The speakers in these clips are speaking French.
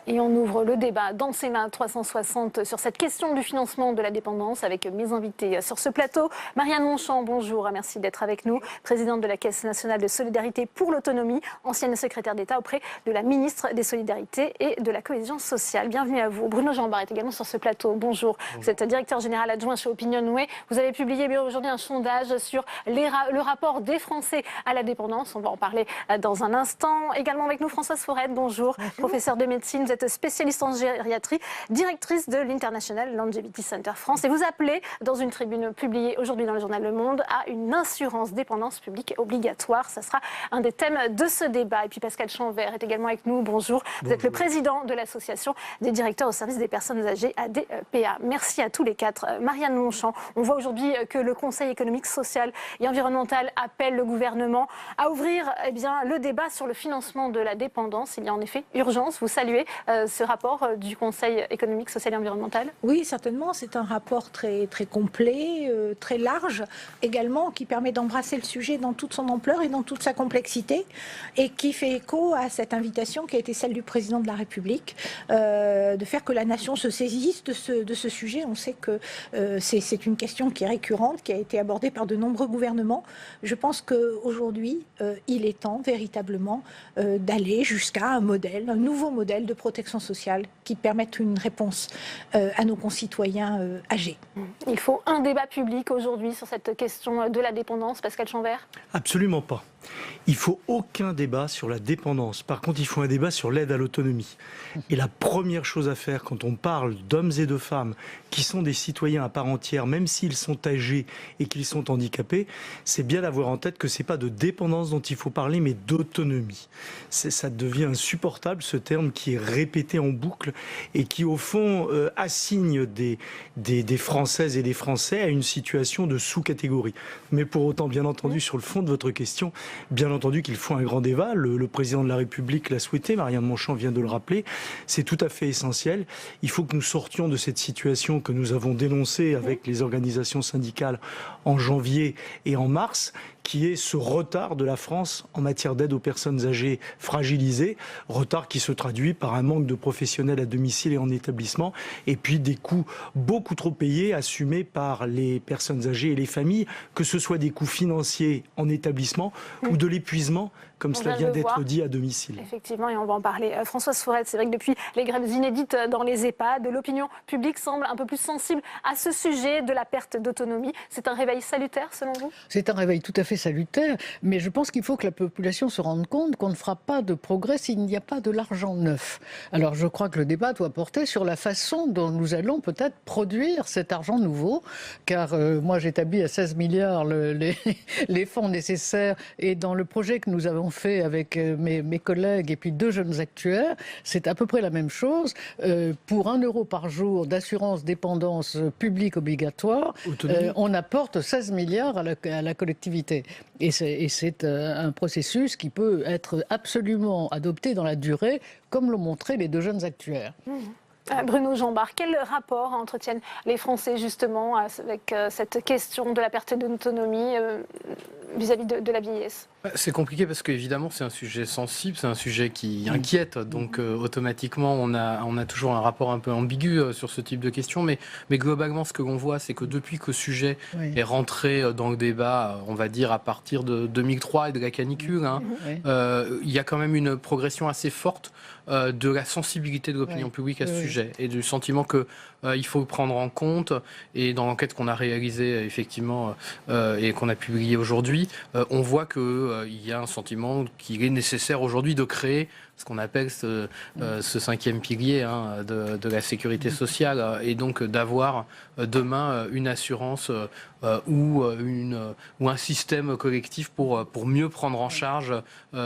Et on ouvre le débat dans Sénat 360 sur cette question du financement de la dépendance avec mes invités sur ce plateau. Marianne Monchamp, bonjour, merci d'être avec nous, présidente de la Caisse nationale de solidarité pour l'autonomie, ancienne secrétaire d'État auprès de la ministre des Solidarités et de la Cohésion sociale. Bienvenue à vous. Bruno Jambard est également sur ce plateau. Bonjour. Vous êtes directeur général adjoint chez Opinionway. Vous avez publié aujourd'hui un sondage sur le rapport des Français à la dépendance. On va en parler dans un instant. Également avec nous Françoise Forette, bonjour, professeure de médecine. Vous êtes spécialiste en gériatrie, directrice de l'International Longevity Center France. Et vous appelez, dans une tribune publiée aujourd'hui dans le journal Le Monde, à une assurance dépendance publique obligatoire. Ça sera un des thèmes de ce débat. Et puis Pascal Chanvert est également avec nous. Bonjour. Vous êtes le président de l'association des directeurs au service des personnes âgées, ADPA. Merci à tous les quatre. Marianne Monchamp, on voit aujourd'hui que le Conseil économique, social et environnemental appelle le gouvernement à ouvrir le débat sur le financement de la dépendance. Il y a en effet urgence. Vous saluez ce rapport du Conseil économique, social et environnemental? Oui, certainement. C'est un rapport très, très complet, très large, également, qui permet d'embrasser le sujet dans toute son ampleur et dans toute sa complexité, et qui fait écho à cette invitation qui a été celle du président de la République, de faire que la nation se saisisse de ce sujet. On sait que c'est une question qui est récurrente, qui a été abordée par de nombreux gouvernements. Je pense qu'aujourd'hui, il est temps véritablement d'aller jusqu'à un nouveau modèle de protection sociale qui permette une réponse à nos concitoyens âgés. Il faut un débat public aujourd'hui sur cette question de la dépendance, Pascal Chanvert? Absolument pas. Il faut aucun débat sur la dépendance. Par contre, il faut un débat sur l'aide à l'autonomie. Et la première chose à faire quand on parle d'hommes et de femmes qui sont des citoyens à part entière, même s'ils sont âgés et qu'ils sont handicapés, c'est bien d'avoir en tête que c'est pas de dépendance dont il faut parler, mais d'autonomie. Ça devient insupportable, ce terme qui est répété en boucle et qui, au fond, assigne des Françaises et des Français à une situation de sous-catégorie. Mais pour autant, bien entendu, sur le fond de votre question, bien entendu qu'il faut un grand débat. Le président de la République l'a souhaité, Marianne Monchamp vient de le rappeler. C'est tout à fait essentiel. Il faut que nous sortions de cette situation que nous avons dénoncée avec les organisations syndicales en janvier et en mars, qui est ce retard de la France en matière d'aide aux personnes âgées fragilisées, retard qui se traduit par un manque de professionnels à domicile et en établissement, et puis des coûts beaucoup trop payés, assumés par les personnes âgées et les familles, que ce soit des coûts financiers en établissement ou de l'épuisement, comme cela vient d'être dit, à domicile. Effectivement, et on va en parler. Françoise Forette, c'est vrai que depuis les grèves inédites dans les EHPAD, l'opinion publique semble un peu plus sensible à ce sujet de la perte d'autonomie. C'est un réveil salutaire, selon vous? C'est un réveil tout à fait salutaire, mais je pense qu'il faut que la population se rende compte qu'on ne fera pas de progrès s'il n'y a pas de l'argent neuf. Alors je crois que le débat doit porter sur la façon dont nous allons peut-être produire cet argent nouveau, car moi j'établis à 16 milliards les fonds nécessaires, et dans le projet que nous avons fait avec mes collègues et puis 2 jeunes actuaires, c'est à peu près la même chose. Pour 1 euro par jour d'assurance dépendance publique obligatoire, on apporte 16 milliards à la collectivité. Et c'est un processus qui peut être absolument adopté dans la durée, comme l'ont montré les 2 jeunes actuaires. Bruno Jambard, quel rapport entretiennent les Français justement avec cette question de la perte d'autonomie vis-à-vis de la vieillesse? C'est compliqué parce qu'évidemment c'est un sujet sensible, c'est un sujet qui inquiète, donc automatiquement on a toujours un rapport un peu ambigu sur ce type de questions, mais globalement ce que l'on voit, c'est que depuis que le sujet est rentré dans le débat, on va dire à partir de 2003 et de la canicule, il y a quand même une progression assez forte de la sensibilité de l'opinion publique à ce sujet, et du sentiment que il faut le prendre en compte. Et dans l'enquête qu'on a réalisée effectivement et qu'on a publiée aujourd'hui, on voit qu'il y a un sentiment qu'il est nécessaire aujourd'hui de créer ce qu'on appelle ce 5e pilier de la sécurité sociale, et donc d'avoir demain une assurance ou un système collectif pour mieux prendre en charge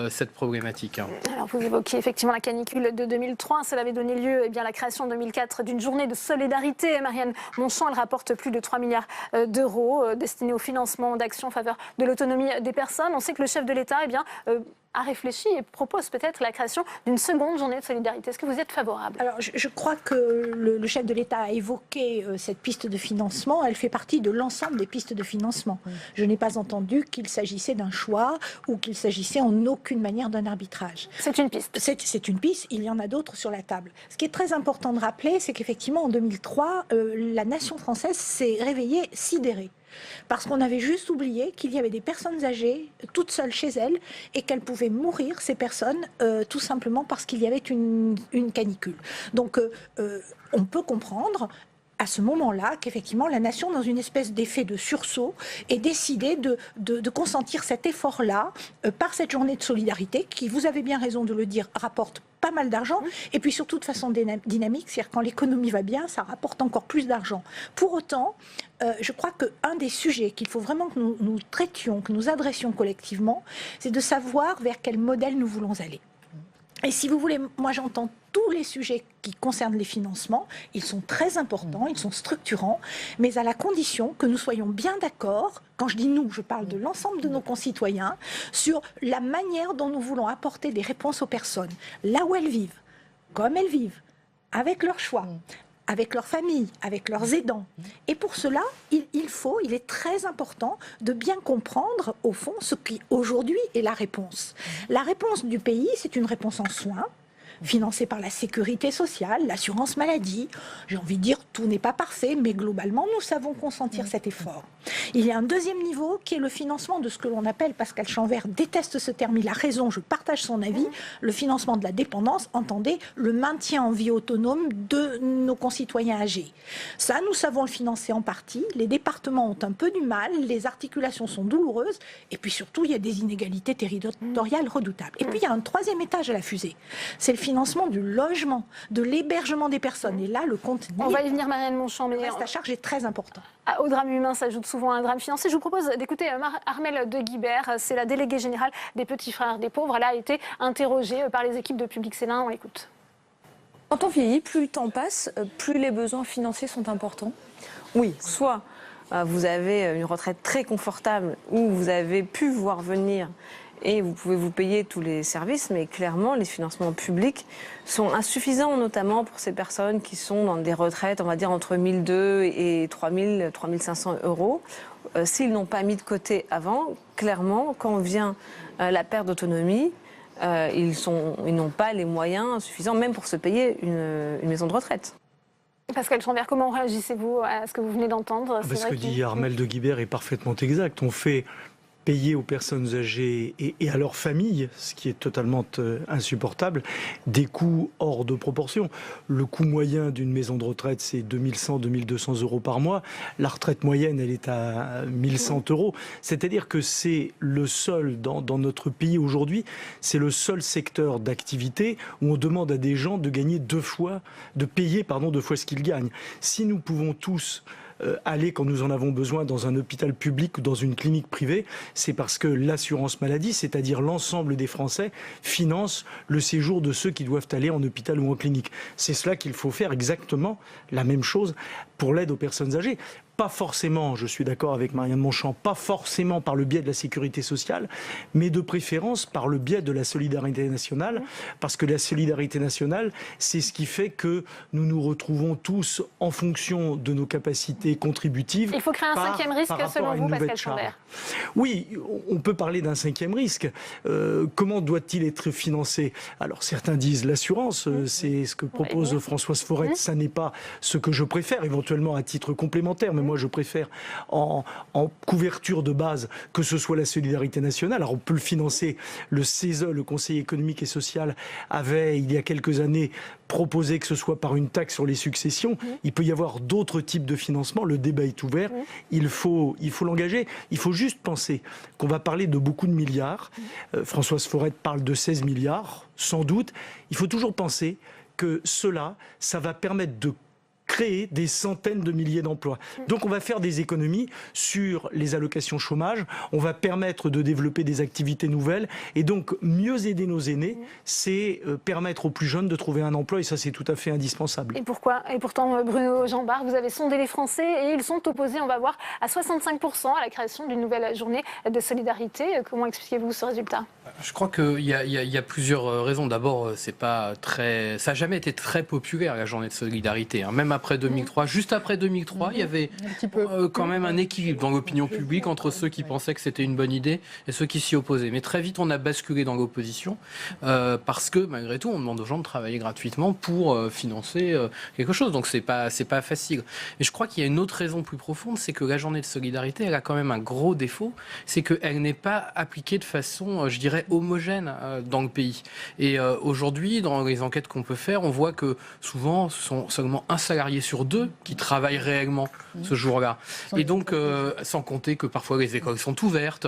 cette problématique. Alors vous évoquiez effectivement la canicule de 2003, cela avait donné lieu à la création en 2004 d'une journée de solidarité. Marianne Monchamp, elle rapporte plus de 3 milliards d'euros destinés au financement d'actions en faveur de l'autonomie des personnes. On sait que le chef de l'État a réfléchi et propose peut-être la création d'une seconde journée de solidarité. Est-ce que vous êtes favorable? Alors, je crois que le chef de l'État a évoqué cette piste de financement. Elle fait partie de l'ensemble des pistes de financement. Je n'ai pas entendu qu'il s'agissait d'un choix ou qu'il s'agissait en aucune manière d'un arbitrage. C'est une piste. C'est une piste, il y en a d'autres sur la table. Ce qui est très important de rappeler, c'est qu'effectivement, en 2003, la nation française s'est réveillée sidérée. Parce qu'on avait juste oublié qu'il y avait des personnes âgées, toutes seules chez elles, et qu'elles pouvaient mourir, ces personnes, tout simplement parce qu'il y avait une canicule. Donc, on peut comprendre à ce moment-là qu'effectivement la nation, dans une espèce d'effet de sursaut, ait décidé de consentir cet effort-là par cette journée de solidarité qui, vous avez bien raison de le dire, rapporte pas mal d'argent, et puis surtout de façon dynamique, c'est-à-dire quand l'économie va bien, ça rapporte encore plus d'argent. Pour autant, je crois qu'un des sujets qu'il faut vraiment que nous traitions, que nous adressions collectivement, c'est de savoir vers quel modèle nous voulons aller. Et si vous voulez, moi j'entends tous les sujets qui concernent les financements, ils sont très importants, ils sont structurants, mais à la condition que nous soyons bien d'accord, quand je dis nous, je parle de l'ensemble de nos concitoyens, sur la manière dont nous voulons apporter des réponses aux personnes, là où elles vivent, comme elles vivent, avec leurs choix, avec leur famille, avec leurs aidants. Et pour cela, il est très important de bien comprendre, au fond, ce qui aujourd'hui est la réponse. La réponse du pays, c'est une réponse en soins, financée par la sécurité sociale, l'assurance maladie. J'ai envie de dire, tout n'est pas parfait, mais globalement, nous savons consentir cet effort. Il y a un deuxième niveau qui est le financement de ce que l'on appelle, Pascal Chanvert déteste ce terme, il a raison, je partage son avis, le financement de la dépendance, entendez, le maintien en vie autonome de nos concitoyens âgés. Ça, nous savons le financer en partie, les départements ont un peu du mal, les articulations sont douloureuses, et puis surtout, il y a des inégalités territoriales redoutables. Et puis, il y a un troisième étage à la fusée, c'est le financement du logement, de l'hébergement des personnes. Et là, le compte on va y venir, Marianne Monchamp, mais le reste à charge est très important. Au drame humain s'ajoute souvent un drame financier. Je vous propose d'écouter Armelle de Guibert, c'est la déléguée générale des Petits Frères des Pauvres. Elle a été interrogée par les équipes de Public Sénat. On l'écoute. Quand on vieillit, plus le temps passe, plus les besoins financiers sont importants. Oui, soit vous avez une retraite très confortable où vous avez pu voir venir et vous pouvez vous payer tous les services, mais clairement, les financements publics sont insuffisants, notamment pour ces personnes qui sont dans des retraites, on va dire, entre 1 200 et 3 000, 3 500 euros. S'ils n'ont pas mis de côté avant, clairement, quand vient la perte d'autonomie, ils n'ont pas les moyens suffisants, même pour se payer une maison de retraite. Pascal Chanvert, comment réagissez-vous à ce que vous venez d'entendre? Ce que dit Armelle de Guibert est parfaitement exact. On fait payer aux personnes âgées et à leurs familles, ce qui est totalement insupportable, des coûts hors de proportion. Le coût moyen d'une maison de retraite, c'est 2100, 2200 euros par mois. La retraite moyenne, elle est à 1100 euros. C'est-à-dire que c'est le seul, dans notre pays aujourd'hui, c'est le seul secteur d'activité où on demande à des gens de payer deux fois ce qu'ils gagnent. Si nous pouvons tous aller quand nous en avons besoin dans un hôpital public ou dans une clinique privée, c'est parce que l'assurance maladie, c'est-à-dire l'ensemble des Français, finance le séjour de ceux qui doivent aller en hôpital ou en clinique. C'est cela qu'il faut faire, exactement la même chose pour l'aide aux personnes âgées. Pas forcément, je suis d'accord avec Marianne Monchamp, pas forcément par le biais de la sécurité sociale, mais de préférence par le biais de la solidarité nationale, parce que la solidarité nationale, c'est ce qui fait que nous nous retrouvons tous en fonction de nos capacités contributives. Il faut créer un cinquième risque, selon vous, Pascal Chanvert? Oui, on peut parler d'un cinquième risque. Comment doit-il être financé? Alors certains disent l'assurance, c'est ce que propose Françoise Forest, ça n'est pas ce que je préfère, éventuellement à titre complémentaire, mais moi je préfère en couverture de base que ce soit la solidarité nationale. Alors on peut le financer, le CESE, le Conseil économique et social, avait il y a quelques années proposé que ce soit par une taxe sur les successions. Il peut y avoir d'autres types de financement, le débat est ouvert, il faut l'engager. Il faut juste penser qu'on va parler de beaucoup de milliards. Françoise Forest parle de 16 milliards, sans doute. Il faut toujours penser que ça va permettre de créer des centaines de milliers d'emplois. Donc on va faire des économies sur les allocations chômage, on va permettre de développer des activités nouvelles et donc mieux aider nos aînés, c'est permettre aux plus jeunes de trouver un emploi et ça c'est tout à fait indispensable. Et pourquoi? Et pourtant Bruno Jambard, vous avez sondé les Français et ils sont opposés, on va voir, à 65% à la création d'une nouvelle journée de solidarité. Comment expliquez-vous ce résultat? Je crois qu'il y a plusieurs raisons. D'abord, ça n'a jamais été très populaire, la journée de solidarité. Même après 2003, juste après 2003, il y avait quand même un équilibre dans l'opinion publique entre ceux qui pensaient que c'était une bonne idée et ceux qui s'y opposaient. Mais très vite, on a basculé dans l'opposition parce que, malgré tout, on demande aux gens de travailler gratuitement pour financer quelque chose. Donc, c'est pas facile. Et je crois qu'il y a une autre raison plus profonde, c'est que la journée de solidarité, elle a quand même un gros défaut, c'est qu'elle n'est pas appliquée de façon, je dirais, homogène dans le pays. Et aujourd'hui, dans les enquêtes qu'on peut faire, on voit que souvent, ce sont seulement un salarié sur deux qui travaille réellement ce jour-là. Et donc, sans compter que parfois les écoles sont ouvertes,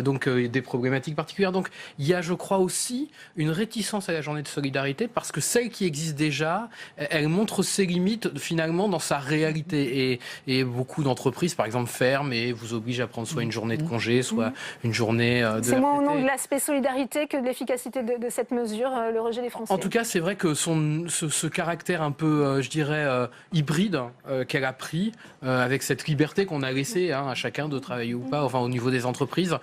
donc des problématiques particulières. Donc, il y a, je crois aussi, une réticence à la journée de solidarité parce que celle qui existe déjà, elle montre ses limites finalement dans sa réalité. Et beaucoup d'entreprises, par exemple, ferment et vous obligent à prendre soit une journée de congé, soit une journée de C'est moins au nom de l'aspect solidarité que de l'efficacité de cette mesure, le rejet des Français. En tout cas, c'est vrai que ce caractère un peu, je dirais, hybride qu'elle a pris, avec cette liberté qu'on a laissée à chacun de travailler ou pas, enfin au niveau des entreprises,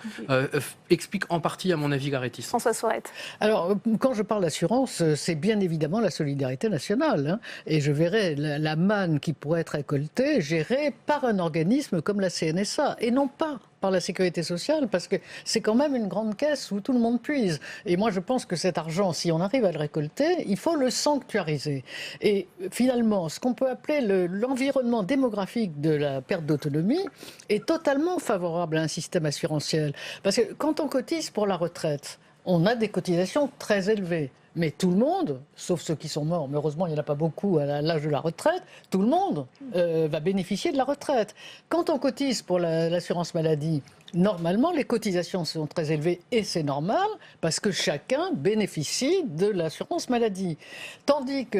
explique en partie, à mon avis, la réticence. François Sorette. Alors, quand je parle d'assurance, c'est bien évidemment la solidarité nationale. Et je verrais la manne qui pourrait être récoltée, gérée par un organisme comme la CNSA, et non pas par la sécurité sociale, parce que c'est quand même une grande caisse où tout le monde puise. Et moi, je pense que cet argent, si on arrive à le récolter, il faut le sanctuariser. Et finalement, ce qu'on peut appeler l'environnement démographique de la perte d'autonomie est totalement favorable à un système assurantiel. Parce que quand on cotise pour la retraite, on a des cotisations très élevées. Mais tout le monde, sauf ceux qui sont morts, mais heureusement il n'y en a pas beaucoup à l'âge de la retraite, tout le monde va bénéficier de la retraite. Quand on cotise pour l'assurance maladie, normalement les cotisations sont très élevées et c'est normal parce que chacun bénéficie de l'assurance maladie. Tandis que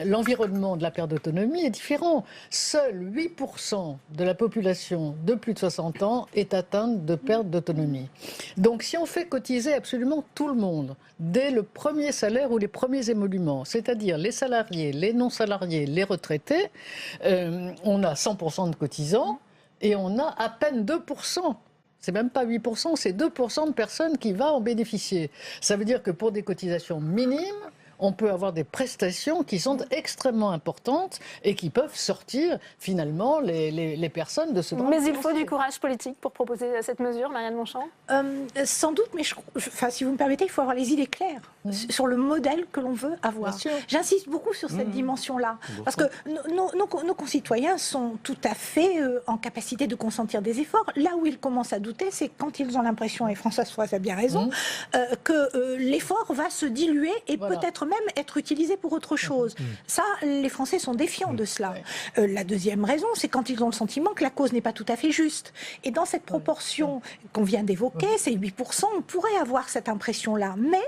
l'environnement de la perte d'autonomie est différent. Seuls 8% de la population de plus de 60 ans est atteinte de perte d'autonomie. Donc si on fait cotiser absolument tout le monde, dès le premier salaire ou les premiers émoluments, c'est-à-dire les salariés, les non-salariés, les retraités, on a 100% de cotisants et on a à peine 2%. C'est même pas 8%, c'est 2% de personnes qui vont en bénéficier. Ça veut dire que pour des cotisations minimes, on peut avoir des prestations qui sont extrêmement importantes et qui peuvent sortir finalement les personnes de ce drame. Mais il faut du courage politique pour proposer cette mesure, Marianne Monchamp. Sans doute, mais si vous me permettez, il faut avoir les idées claires sur le modèle que l'on veut avoir. J'insiste beaucoup sur cette dimension-là, parce que nos concitoyens sont tout à fait en capacité de consentir des efforts. Là où ils commencent à douter, c'est quand ils ont l'impression, et François Sorette a bien raison, que l'effort va se diluer et peut-être même être utilisé pour autre chose. Ça, les Français sont défiants de cela. La deuxième raison, c'est quand ils ont le sentiment que la cause n'est pas tout à fait juste. Et dans cette proportion qu'on vient d'évoquer, c'est 8%, on pourrait avoir cette impression-là. Mais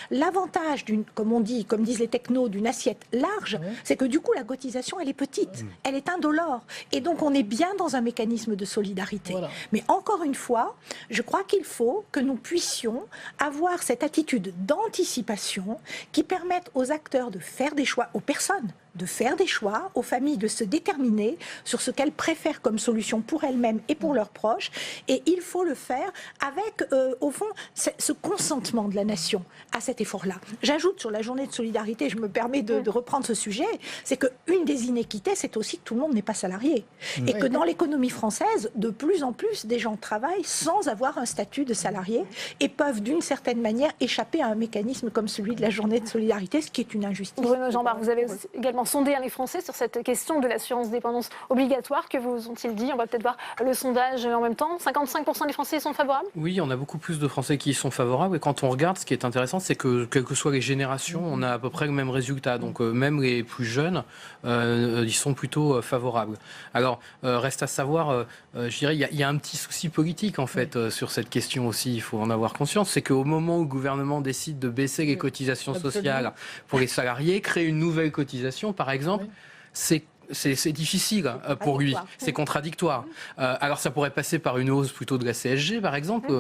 l'avantage, comme disent les technos, d'une assiette large, c'est que du coup, la cotisation, elle est petite, elle est indolore. Et donc, on est bien dans un mécanisme de solidarité. Voilà. Mais encore une fois, je crois qu'il faut que nous puissions avoir cette attitude d'anticipation qui permet aux acteurs de faire des choix, aux personnes de faire des choix, aux familles de se déterminer sur ce qu'elles préfèrent comme solution pour elles-mêmes et pour leurs proches. Et il faut le faire avec, au fond, ce consentement de la nation à cet effort-là. J'ajoute sur la journée de solidarité, je me permets de reprendre ce sujet, c'est qu'une des inéquités, c'est aussi que tout le monde n'est pas salarié. Et que dans l'économie française, de plus en plus, des gens travaillent sans avoir un statut de salarié et peuvent d'une certaine manière échapper à un mécanisme comme celui de la journée de solidarité, ce qui est une injustice. Bruno Jambard, vous avez également sondé les Français sur cette question de l'assurance dépendance obligatoire. Que vous ont-ils dit? On va peut-être voir le sondage en même temps. 55% des Français sont favorables? Oui, on a beaucoup plus de Français qui y sont favorables. Et quand on regarde, ce qui est intéressant, c'est que quelles que soient les générations, on a à peu près le même résultat. Donc même les plus jeunes, ils sont plutôt favorables. Alors, reste à savoir, je dirais, il y a un petit souci politique en fait sur cette question aussi. Il faut en avoir conscience. C'est qu'au moment où le gouvernement décide de baisser les cotisations sociales pour les salariés, créer une nouvelle cotisation, par exemple, c'est c'est difficile pour lui, c'est contradictoire. Alors ça pourrait passer par une hausse plutôt de la CSG par exemple,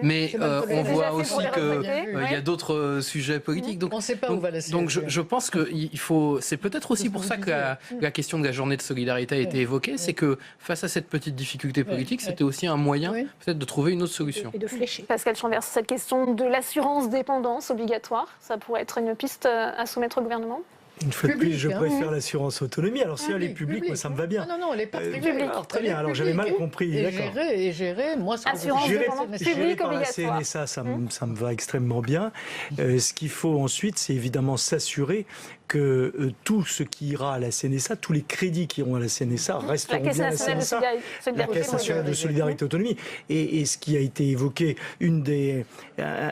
mais on voit aussi qu'il y a d'autres sujets politiques. Donc, on ne sait pas où va la CSG. Donc je pense qu'il faut, c'est peut-être aussi pour ça que la question de la journée de solidarité a été évoquée, c'est que face à cette petite difficulté politique, c'était aussi un moyen peut-être de trouver une autre solution. Et de flécher. Pascal Chambers, cette question de l'assurance dépendance obligatoire, ça pourrait être une piste à soumettre au gouvernement? Une fois de plus, je hein. préfère l'assurance autonomie. Alors si elle est publique, moi ça me va bien. Non, elle n'est pas privée. Alors, très bien, alors j'avais mal compris. Et gérer, moi, ce que Assurance dépendance publique par la obligatoire. CNSA, ça me va extrêmement bien. Ce qu'il faut ensuite, c'est évidemment s'assurer que tout ce qui ira à la CNSA, tous les crédits qui iront à la CNSA resteront bien à la CNSA. La Caisse nationale de solidarité autonomie. Et ce qui a été évoqué, une des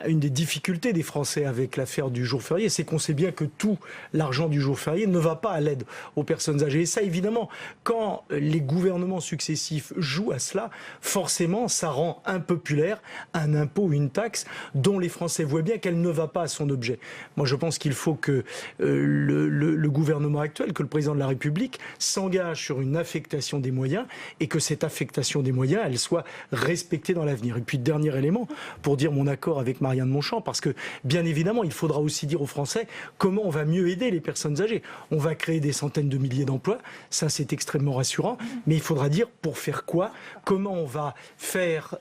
difficultés des Français avec l'affaire du jour férié, c'est qu'on sait bien que tout l'argent du jour férié ne va pas à l'aide aux personnes âgées. Et ça, évidemment, quand les gouvernements successifs jouent à cela, forcément, ça rend impopulaire un impôt ou une taxe dont les Français voient bien qu'elle ne va pas à son objet. Moi, je pense qu'il faut que le gouvernement actuel, que le président de la République s'engage sur une affectation des moyens et que cette affectation des moyens, elle soit respectée dans l'avenir. Et puis, dernier élément, pour dire mon accord avec Marianne Monchamp, parce que, bien évidemment, il faudra aussi dire aux Français comment on va mieux aider les personnes âgées. On va créer des centaines de milliers d'emplois, ça c'est extrêmement rassurant, mais il faudra dire pour faire quoi, comment on va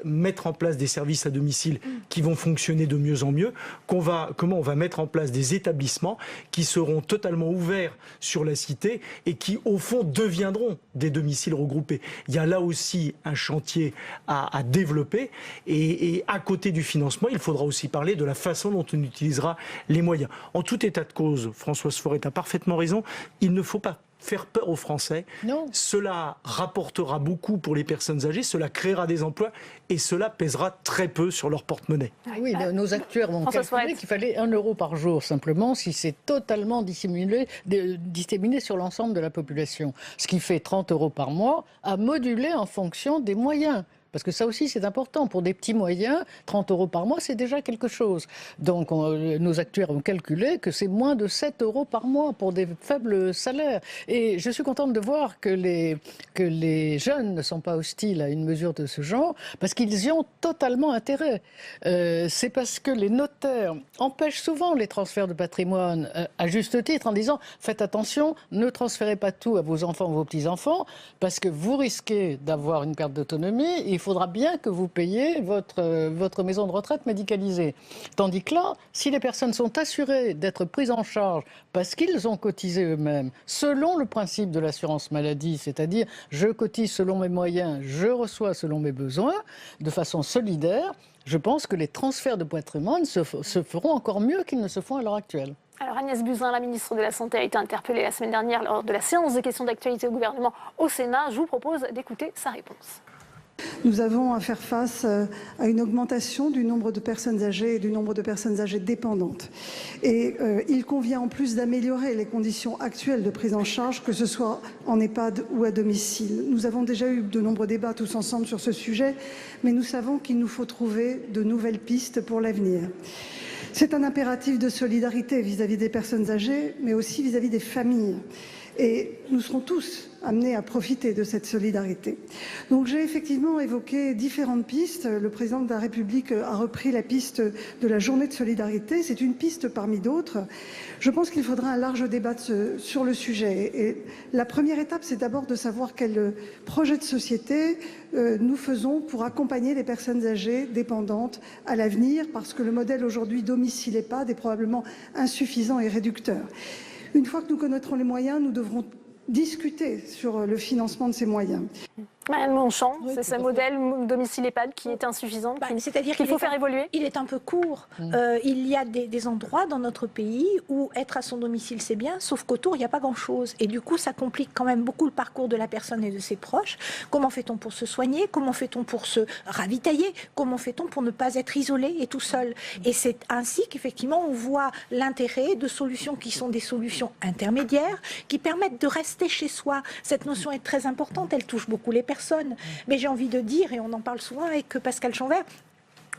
mettre en place des services à domicile qui vont fonctionner de mieux en mieux, comment on va mettre en place des établissements qui seront totalement ouverts sur la cité et qui, au fond, deviendront des domiciles regroupés. Il y a là aussi un chantier à développer et à côté du financement, il faudra aussi parler de la façon dont on utilisera les moyens. En tout état de cause, Françoise Forest a parfaitement raison, il ne faut pas faire peur aux Français. Non. Cela rapportera beaucoup pour les personnes âgées, cela créera des emplois et cela pèsera très peu sur leur porte-monnaie. Oui, nos actuaires ont calculé qu'il fallait 1 euro par jour simplement si c'est totalement disséminé sur l'ensemble de la population. Ce qui fait 30 euros par mois à moduler en fonction des moyens. Parce que ça aussi, c'est important. Pour des petits moyens, 30 euros par mois, c'est déjà quelque chose. Donc, nos actuaires ont calculé que c'est moins de 7 euros par mois pour des faibles salaires. Et je suis contente de voir que les jeunes ne sont pas hostiles à une mesure de ce genre, parce qu'ils y ont totalement intérêt. C'est parce que les notaires empêchent souvent les transferts de patrimoine, à juste titre, en disant « Faites attention, ne transférez pas tout à vos enfants ou vos petits-enfants, parce que vous risquez d'avoir une perte d'autonomie. Il faudra bien que vous payiez votre maison de retraite médicalisée. » Tandis que là, si les personnes sont assurées d'être prises en charge parce qu'ils ont cotisé eux-mêmes, selon le principe de l'assurance maladie, c'est-à-dire je cotise selon mes moyens, je reçois selon mes besoins, de façon solidaire, je pense que les transferts de patrimoine se feront encore mieux qu'ils ne se font à l'heure actuelle. Alors Agnès Buzyn, la ministre de la Santé, a été interpellée la semaine dernière lors de la séance de questions d'actualité au gouvernement au Sénat. Je vous propose d'écouter sa réponse. Nous avons à faire face à une augmentation du nombre de personnes âgées et du nombre de personnes âgées dépendantes. Et il convient en plus d'améliorer les conditions actuelles de prise en charge, que ce soit en EHPAD ou à domicile. Nous avons déjà eu de nombreux débats tous ensemble sur ce sujet, mais nous savons qu'il nous faut trouver de nouvelles pistes pour l'avenir. C'est un impératif de solidarité vis-à-vis des personnes âgées, mais aussi vis-à-vis des familles. Et nous serons tous amenés à profiter de cette solidarité. Donc j'ai effectivement évoqué différentes pistes. Le président de la République a repris la piste de la journée de solidarité. C'est une piste parmi d'autres. Je pense qu'il faudra un large débat sur le sujet. Et la première étape, c'est d'abord de savoir quel projet de société nous faisons pour accompagner les personnes âgées dépendantes à l'avenir, parce que le modèle aujourd'hui domicile EHPAD est probablement insuffisant et réducteur. Une fois que nous connaîtrons les moyens, nous devrons discuter sur le financement de ces moyens. Marianne Monchamp, c'est ce modèle domicile EHPAD qui est insuffisant, c'est-à-dire qu'il faut faire évoluer. Il est un peu court. Il y a des endroits dans notre pays où être à son domicile c'est bien, sauf qu'autour il n'y a pas grand-chose. Et du coup ça complique quand même beaucoup le parcours de la personne et de ses proches. Comment fait-on pour se soigner? Comment fait-on pour se ravitailler? Comment fait-on pour ne pas être isolé et tout seul? Et c'est ainsi qu'effectivement on voit l'intérêt de solutions qui sont des solutions intermédiaires, qui permettent de rester chez soi. Cette notion est très importante, elle touche beaucoup les personnes. Mais j'ai envie de dire, et on en parle souvent avec Pascal Chambers,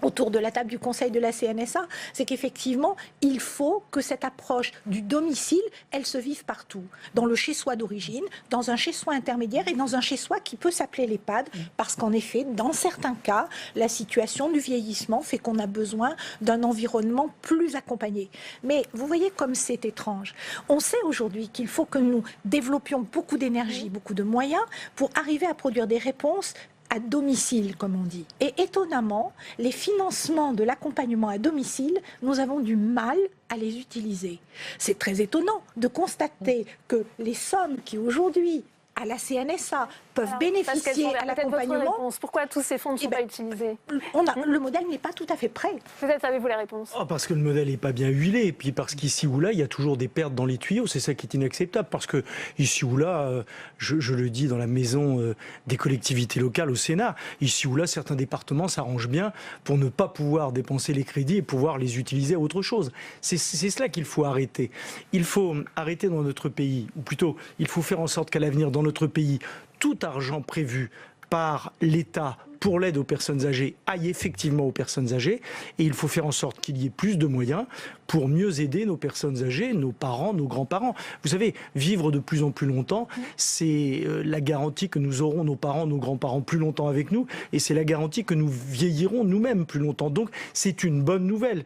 autour de la table du Conseil de la CNSA, c'est qu'effectivement, il faut que cette approche du domicile, elle se vive partout. Dans le chez-soi d'origine, dans un chez-soi intermédiaire et dans un chez-soi qui peut s'appeler l'EHPAD, parce qu'en effet, dans certains cas, la situation du vieillissement fait qu'on a besoin d'un environnement plus accompagné. Mais vous voyez comme c'est étrange. On sait aujourd'hui qu'il faut que nous développions beaucoup d'énergie, beaucoup de moyens pour arriver à produire des réponses à domicile, comme on dit. Et étonnamment, les financements de l'accompagnement à domicile, nous avons du mal à les utiliser. C'est très étonnant de constater que les sommes qui aujourd'hui, à la CNSA, peuvent bénéficier à l'accompagnement. Pourquoi tous ces fonds ne sont pas utilisés? Le modèle n'est pas tout à fait prêt. Peut-être avez-vous la réponse. Parce que le modèle n'est pas bien huilé, et puis parce qu'ici ou là, il y a toujours des pertes dans les tuyaux. C'est ça qui est inacceptable, parce que ici ou là, je le dis dans la maison des collectivités locales au Sénat, ici ou là, certains départements s'arrangent bien pour ne pas pouvoir dépenser les crédits et pouvoir les utiliser à autre chose. C'est cela qu'il faut arrêter. Il faut arrêter dans notre pays, ou plutôt, il faut faire en sorte qu'à l'avenir, dans notre pays, tout argent prévu par l'État pour l'aide aux personnes âgées aille effectivement aux personnes âgées, et il faut faire en sorte qu'il y ait plus de moyens pour mieux aider nos personnes âgées, nos parents, nos grands-parents. Vous savez, vivre de plus en plus longtemps, c'est la garantie que nous aurons nos parents, nos grands-parents plus longtemps avec nous, et c'est la garantie que nous vieillirons nous-mêmes plus longtemps. Donc c'est une bonne nouvelle,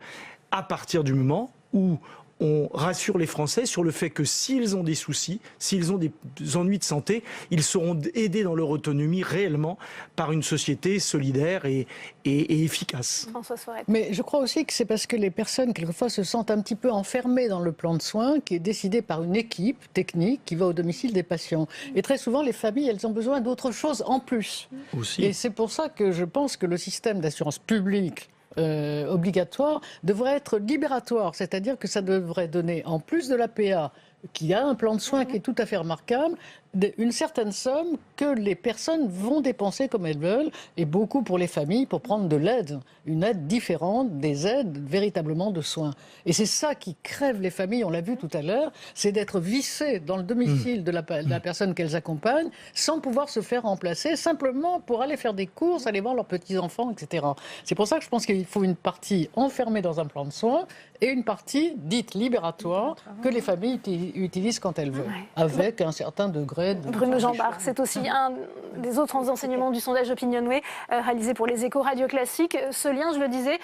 à partir du moment où on rassure les Français sur le fait que s'ils ont des soucis, s'ils ont des ennuis de santé, ils seront aidés dans leur autonomie réellement par une société solidaire et efficace. François Sorel. Mais je crois aussi que c'est parce que les personnes, quelquefois, se sentent un petit peu enfermées dans le plan de soins qui est décidé par une équipe technique qui va au domicile des patients. Et très souvent, les familles, elles ont besoin d'autre chose en plus. Aussi. Et c'est pour ça que je pense que le système d'assurance publique obligatoire devrait être libératoire, c'est-à-dire que ça devrait donner, en plus de l'APA, qui a un plan de soins qui est tout à fait remarquable, une certaine somme que les personnes vont dépenser comme elles veulent, et beaucoup pour les familles, pour prendre de l'aide, une aide différente des aides véritablement de soins. Et c'est ça qui crève les familles, on l'a vu tout à l'heure, c'est d'être vissées dans le domicile de la personne qu'elles accompagnent, sans pouvoir se faire remplacer, simplement pour aller faire des courses, aller voir leurs petits-enfants, etc. C'est pour ça que je pense qu'il faut une partie enfermée dans un plan de soins, et une partie dite libératoire, que les familles utilisent quand elles veulent, avec un certain degré. Bruno Jambard, c'est aussi un des autres enseignements du sondage Opinionway réalisé pour les Échos Radio Classique. Ce lien, je le disais,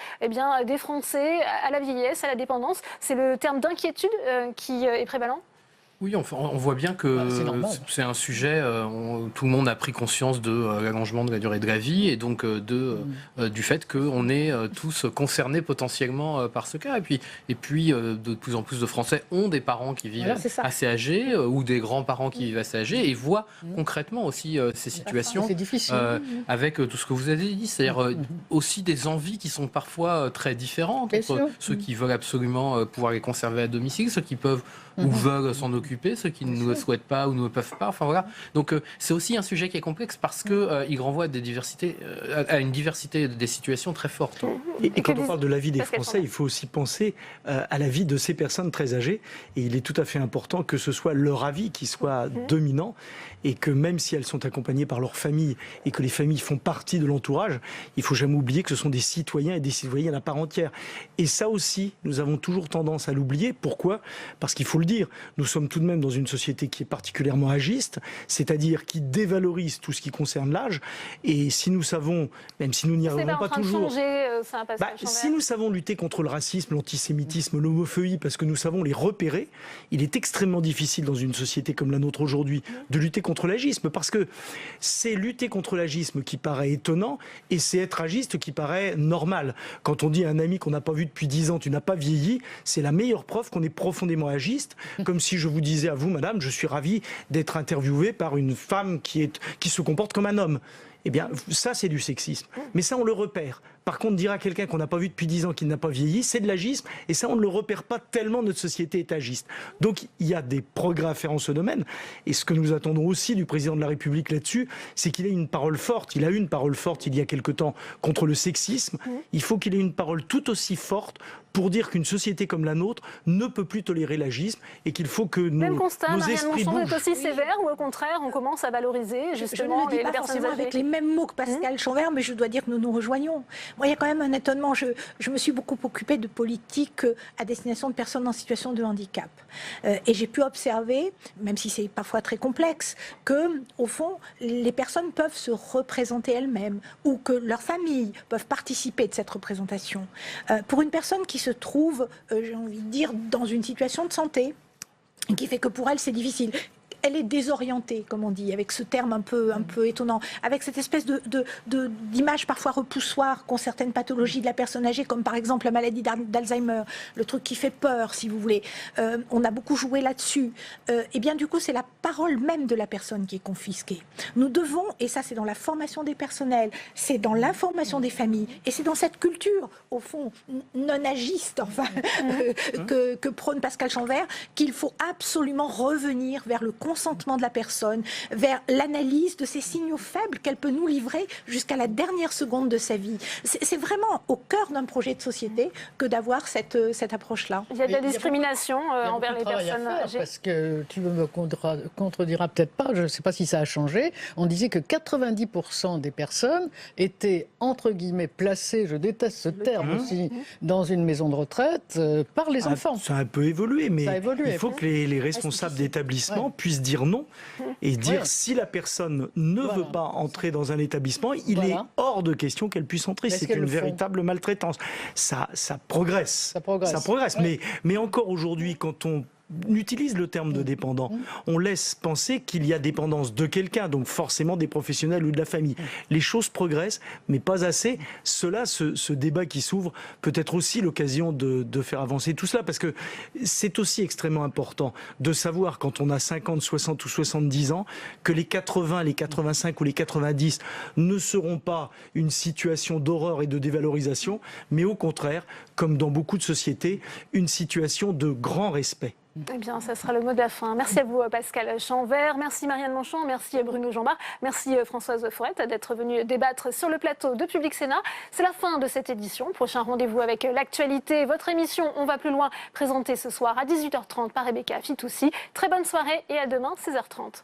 des Français à la vieillesse, à la dépendance, c'est le terme d'inquiétude qui est prévalent. Oui, on voit bien que c'est un sujet, tout le monde a pris conscience de l'allongement de la durée de la vie et donc du fait qu'on est tous concernés potentiellement par ce cas. Et puis de plus en plus de Français ont des parents qui vivent assez âgés ou des grands-parents qui vivent assez âgés et voient concrètement aussi ces situations avec tout ce que vous avez dit, c'est-à-dire aussi des envies qui sont parfois très différentes entre ceux qui veulent absolument pouvoir les conserver à domicile, ceux qui peuvent ou veulent s'en occuper, ceux qui ne le souhaitent pas ou ne le peuvent pas. Enfin voilà. Donc c'est aussi un sujet qui est complexe parce qu'il renvoie à une diversité des situations très fortes. Et quand on parle de la vie des Français, il faut aussi penser à la vie de ces personnes très âgées. Et il est tout à fait important que ce soit leur avis qui soit dominant et que même si elles sont accompagnées par leur famille et que les familles font partie de l'entourage, il ne faut jamais oublier que ce sont des citoyens et des citoyennes à part entière. Et ça aussi, nous avons toujours tendance à l'oublier. Pourquoi ? Parce qu'il faut le dire, nous sommes tout de même dans une société qui est particulièrement agiste, c'est-à-dire qui dévalorise tout ce qui concerne l'âge. Et si nous savons, même si nous n'y arriverons pas toujours, si nous savons lutter contre le racisme, l'antisémitisme, l'homophobie, parce que nous savons les repérer, il est extrêmement difficile dans une société comme la nôtre aujourd'hui de lutter contre l'agisme, parce que c'est lutter contre l'agisme qui paraît étonnant et c'est être agiste qui paraît normal. Quand on dit à un ami qu'on n'a pas vu depuis 10 ans, tu n'as pas vieilli, c'est la meilleure preuve qu'on est profondément agiste, comme si je vous disais à vous, madame, je suis ravi d'être interviewé par une femme qui se comporte comme un homme. Eh bien, ça, c'est du sexisme. Mais ça, on le repère. Par contre, dire à quelqu'un qu'on n'a pas vu depuis 10 ans, qu'il n'a pas vieilli, c'est de l'agisme. Et ça, on ne le repère pas tellement, notre société est agiste. Donc, il y a des progrès à faire en ce domaine. Et ce que nous attendons aussi du président de la République là-dessus, c'est qu'il ait une parole forte. Il a eu une parole forte il y a quelque temps contre le sexisme. Il faut qu'il ait une parole tout aussi forte pour dire qu'une société comme la nôtre ne peut plus tolérer l'agisme et qu'il faut que Même nos constat, Marianne esprits Monchon, bougent. est aussi sévère ou au contraire, on commence à valoriser justement je ne le dis les pas personnes forcément âgées. avec les mêmes mots que Pascal Chanvert, mais je dois dire que nous nous rejoignons. Moi, il y a quand même un étonnement. Je me suis beaucoup occupée de politique à destination de personnes en situation de handicap. Et j'ai pu observer, même si c'est parfois très complexe, que, au fond, les personnes peuvent se représenter elles-mêmes ou que leurs familles peuvent participer de cette représentation. Pour une personne qui se trouve, j'ai envie de dire, dans une situation de santé, qui fait que pour elle c'est difficile. Elle est désorientée, comme on dit, avec ce terme un peu étonnant, avec cette espèce d'image parfois repoussoire qu'ont certaines pathologies de la personne âgée, comme par exemple la maladie d'Alzheimer, le truc qui fait peur, si vous voulez. On a beaucoup joué là-dessus. Et bien du coup, c'est la parole même de la personne qui est confisquée. Nous devons, et ça c'est dans la formation des personnels, c'est dans l'information des familles, et c'est dans cette culture, au fond, non-agiste, enfin, que prône Pascal Chanvert, qu'il faut absolument revenir vers le consentement de la personne, vers l'analyse de ces signaux faibles qu'elle peut nous livrer jusqu'à la dernière seconde de sa vie. C'est vraiment au cœur d'un projet de société que d'avoir cette approche-là. Il y a de la discrimination envers les personnes âgées. Parce que tu me contrediras peut-être pas, je ne sais pas si ça a changé, on disait que 90% des personnes étaient, entre guillemets, placées, je déteste ce terme aussi, dans une maison de retraite par les enfants. Ça a un peu évolué, mais évolué, il faut que les responsables d'établissement puissent dire non et dire si la personne ne veut pas entrer dans un établissement, il est hors de question qu'elle puisse entrer. C'est une véritable maltraitance. Ça progresse. Ça progresse. Mais encore aujourd'hui, quand on utilise le terme de dépendant, on laisse penser qu'il y a dépendance de quelqu'un, donc forcément des professionnels ou de la famille. Les choses progressent, mais pas assez. Ce débat qui s'ouvre peut être aussi l'occasion de faire avancer tout cela, parce que c'est aussi extrêmement important de savoir, quand on a 50, 60 ou 70 ans, que les 80, les 85 ou les 90 ne seront pas une situation d'horreur et de dévalorisation, mais au contraire, comme dans beaucoup de sociétés, une situation de grand respect. Eh bien, ça sera le mot de la fin. Merci à vous, Pascal Chanvert. Merci Marianne Monchon. Merci Bruno Jambard. Merci Françoise Forette d'être venue débattre sur le plateau de Public Sénat. C'est la fin de cette édition. Prochain rendez-vous avec l'actualité. Votre émission On va plus loin, présentée ce soir à 18h30 par Rebecca Fitoussi. Très bonne soirée et à demain, 16h30.